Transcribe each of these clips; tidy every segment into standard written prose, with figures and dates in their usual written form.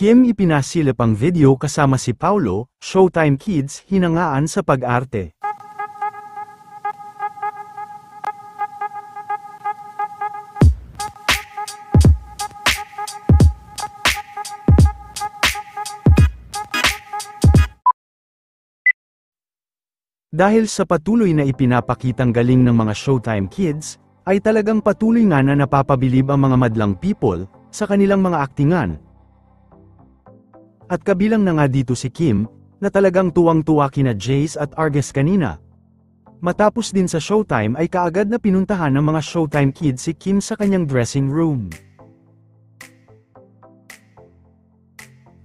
Kim ipinasilip ang video kasama si Paulo, Showtime Kids hinangaan sa pag-arte. Dahil sa patuloy na ipinapakitang galing ng mga Showtime Kids, ay talagang patuloy nga na napapabilib ang mga madlang people sa kanilang mga aktingan. At kabilang na nga dito si Kim, na talagang tuwang-tuwa kina Jace at Argus kanina. Matapos din sa Showtime ay kaagad na pinuntahan ng mga Showtime Kids si Kim sa kanyang dressing room.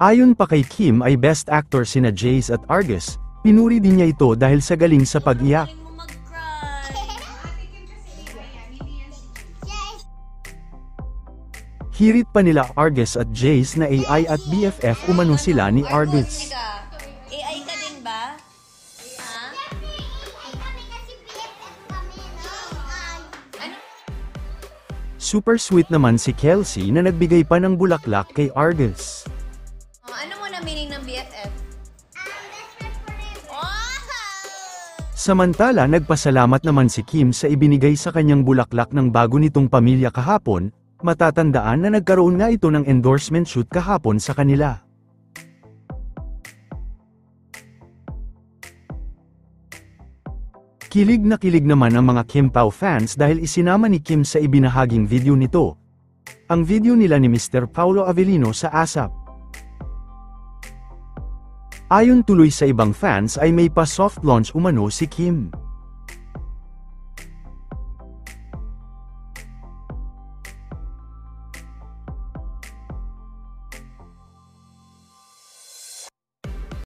Ayon pa kay Kim ay best actor sina Jace at Argus. Pinuri din niya ito dahil sa galing sa pag-iyak. Hirit pa nila Argus at Jace na AI at BFF umano sila ni Argus. AI ka din ba? Super sweet naman si Kelsey na nagbigay pa ng bulaklak kay Argus. Ano mo na meaning ng BFF? Samantala nagpasalamat naman si Kim sa ibinigay sa kanyang bulaklak ng bago nitong pamilya kahapon, matatandaan na nagkaroon nga ito ng endorsement shoot kahapon sa kanila. Kilig na kilig naman ang mga Kim Pao fans dahil isinama ni Kim sa ibinahaging video nito. Ang video nila ni Mr. Paulo Avellino sa ASAP. Ayon tuloy sa ibang fans ay may pa-soft launch umano si Kim.